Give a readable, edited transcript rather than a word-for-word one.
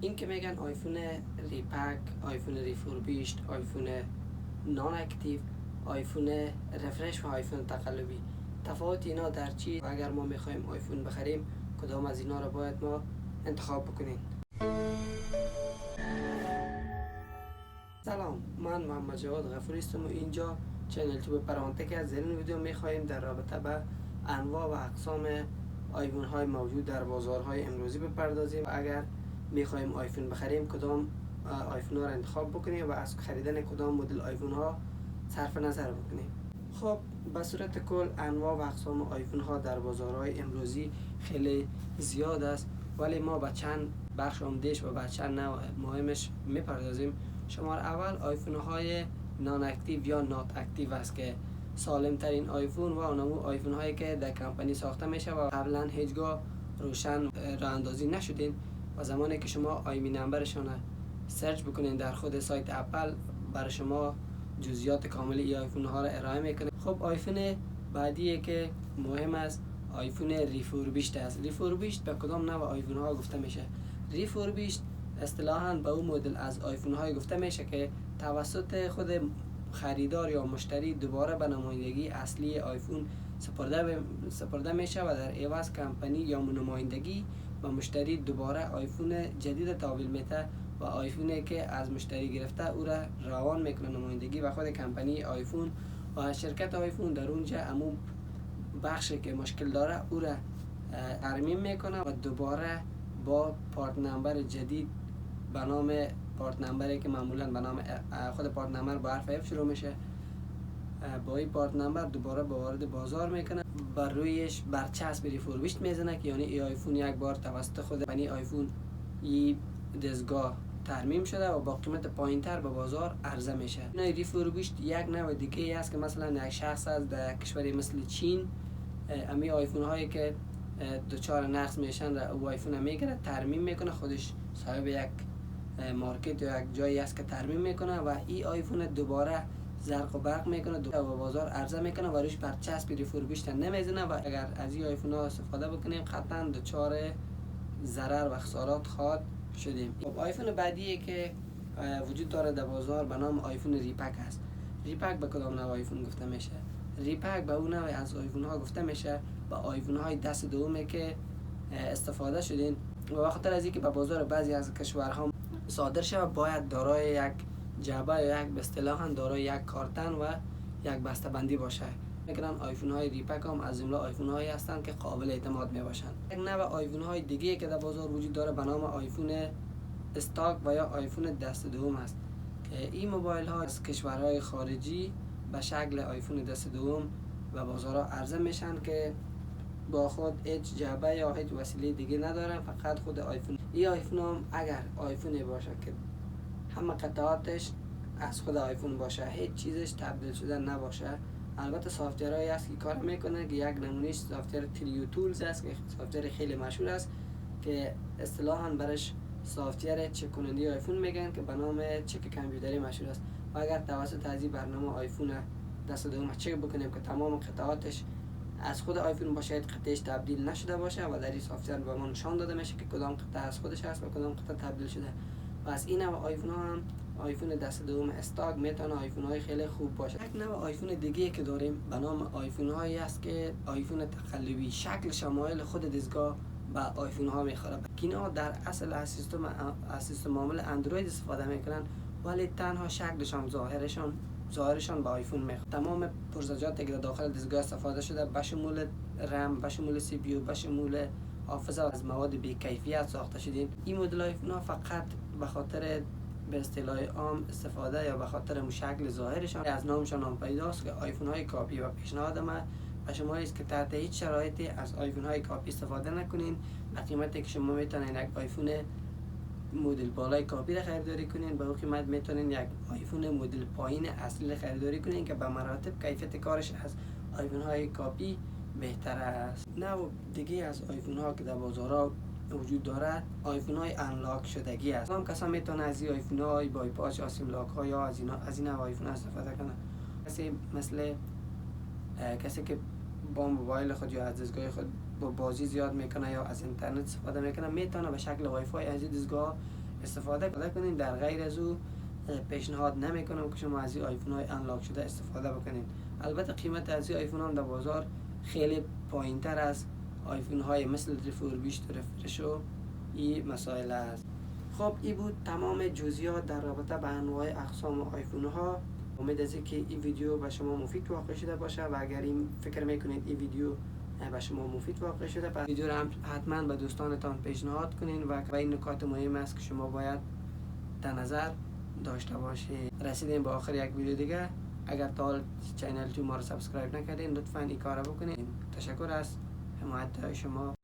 این که میگن آیفون ریپک، آیفون ریفوربیشت، آیفون نان اکتیو، آیفون رفرش و آیفون تقلبی، تفاوت اینا در چی؟ و اگر ما میخوایم آیفون بخریم کدام از اینا رو باید ما انتخاب بکنیم؟ سلام، من محمد جواد غفوری هستم و اینجا چنل توب پرانتک از این ویدیو میخوایم در رابطه به انواع و اقسام آیفون های موجود در بازارهای امروزی بپردازیم و اگر میخوایم آیفون بخریم کدام آیفون ها رو انتخاب بکنیم و از خریدن کدام مدل آیفون ها صرف نظر بکنیم. خب به صورت کل انواع و اقسام آیفون ها در بازارهای امروزی خیلی زیاد است، ولی ما به چند بخش عمده‌اش و به چند نوع مهمش میپردازیم. شمار اول آیفون های نان اکتیو یا نات اکتیو است که سالم ترین آیفون و اونمو آیفون هایی که در کمپانی ساخته میشه و قبلا هیچگاه روشن راه اندازی نشدین و زمانی که شما آیمی نمبرشون سرچ بکنین در خود سایت اپل برای شما جزئیات کاملی ای آیفون ها را ارائه میکنه. خب آیفون بعدی که مهم است آیفون ریفوربیشت است. ریفوربیشت به کدام نوع آیفون ها گفته میشه؟ ریفوربیشت اصطلاحاً به اون مدل از آیفون های گفته میشه که توسط خود خریدار یا مشتری دوباره به نمایندگی اصلی آیفون سپرده میشه و در عوض کمپانی یا نمایندگی به مشتری دوباره آیفون جدید تحویل میده و آیفونی که از مشتری گرفته او را روان میکنه نمایندگی و خود کمپانی آیفون و شرکت آیفون در اونجا عموم بخشی که مشکل داره او را ترمیم میکنه و دوباره با پارت نمبر جدید به نام پارت نمبری که معمولا به نام خود پارت نمبر با حرف F شروع میشه، با این پارت نمبر دوباره با وارد بازار میکنه، بر رویش برچسب ریفوربیشت میزنه که یعنی ای آیفون یک بار توسط خود کمپانی آیفون این دستگاه ترمیم شده و با قیمت پایینتر به بازار عرضه میشه. این ریفوربیشت یک نوع دیگه است که مثلا یک شخص از در کشوری مثل چین امی آیفون هایی که دوچار نقص میشن را او آیفون میگیره ترمیم میکنه، خودش صاحب یک مارکت یا یک جایی است که ترمیم میکنه و این آیفون دوباره زرق و برق میکنه و بازار عرضه میکنه و روش برچسب ریفوربیشت نمیزنه و اگر از این آیفون ها استفاده بکنیم قطعا دوچار ضرر و خسارات خواهد شدیم. خب آیفون بعدی که وجود داره در بازار به نام آیفون ریپک است. ریپک به کدام نوع آیفون گفته میشه؟ ریپک به اون نوع از آیفون ها گفته میشه به آیفون های دست دومه که استفاده شدین و بخاطر از اینکه به بازار بعضی از کشورها صادر شود باید دارای یک جعبه یا یک به اصطلاح دارای یک کارتن و یک بسته بندی باشه. میگن آیفون های ریپک هم از جمله آیفون هایی هستند که قابل اعتماد میباشند. یک نوع آیفون های دیگه که در بازار وجود داره به نام آیفون استاک و یا آیفون دست دوم است که این موبایل ها از کشورهای خارجی به شکل آیفون دست دوم و بازارها عرضه میشن که با خود هیچ جعبه یا هیچ وسیله دیگه ندارن، فقط خود آیفون. این آیفون هم اگر آیفونی باشه که همه قطعاتش از خود آیفون باشه، هیچ چیزش تبدیل شده نباشه، البته سافتورهایی است که کار میکنه که یک نمونهش سافتور تریو تولز است که سافتور خیلی مشهور است که اصطلاحاً برش سافتور چک کننده آیفون میگن که به نام چک کامپیوتری مشهور است و اگر توسط از این برنامه آیفون دست دوم چک بکنیم که تمام قطعاتش از خود آیفون باشه، قطعش تبدیل نشده باشه و در این سافتور به ما نشان داده میشه که کدام قطعه از خودش هست و کدام قطعه تبدیل شده. و از این نوع آیفون ها هم آیفون دست دوم استاک میتونه آیفون های خیلی خوب باشه. یک نوع آیفون دیگه که داریم به نام آیفون هایی است که آیفون تقلبی، شکل شمایل خود دستگاه با آیفون ها میخوره که اینا در اصل از سیستم عامل اندروید استفاده میکنن ولی تنها شکلشان ظاهرشان به آیفون میخوره. تمام پرزجاتی که داخل دستگاه استفاده شده به شمول رم، به شمول سی پی یو، به شمول حافظه از مواد بی کیفیت ساخته شدین. این مدل آیفون ها فقط به خاطر به اصطلاح عام استفاده یا به خاطر شکل ظاهرشان از نامشان هم پیداست که آیفون های کاپی و پیشنهاد من و شما است که تحت هیچ شرایطی از آیفون های کاپی استفاده نکنین. به قیمتی که شما میتونین یک آیفون مدل بالای کاپی را خریداری کنین، به اون قیمت میتونین یک آیفون مدل پایین اصلی را خریداری کنین که به مراتب کیفیت کارش از آیفون های کاپی بهتر است. نوع دیگه از آیفون ها که در بازارها وجود دارد آیفون های انلاک شدگی است. هم کسا میتونه از این آیفون های بایپاس یا سیم لاک ها یا از این آیفون استفاده کنه. کسی که با موبایل خود یا از دستگاه خود با بازی زیاد میکنه یا از اینترنت استفاده میکنه میتونه به شکل وای فای از این دستگاه استفاده کنین. در غیر از او پیشنهاد نمیکنم که شما از این آیفون های انلاک شده استفاده بکنین. البته قیمت از این آیفون ها در بازار خیلی پایین تر از آیفون های مثل رفور بیشتر فرش و این مسائل است. خب این بود تمام جزئیات در رابطه با انواع اقسام آیفون ها. امید است که این ویدیو به شما مفید واقع شده باشه و اگر این فکر میکنید این ویدیو به شما مفید واقع شده، پس ویدیو رو حتما به دوستانتان پیشنهاد کنین و این نکات مهم است که شما باید در نظر داشته باشید. رسیدیم به آخر یک ویدیو دیگه. اگر تا حال چینل تو ما رو سابسکرایب نکردین لطفاً این کار رو بکنید. تشکر از حمایت شما.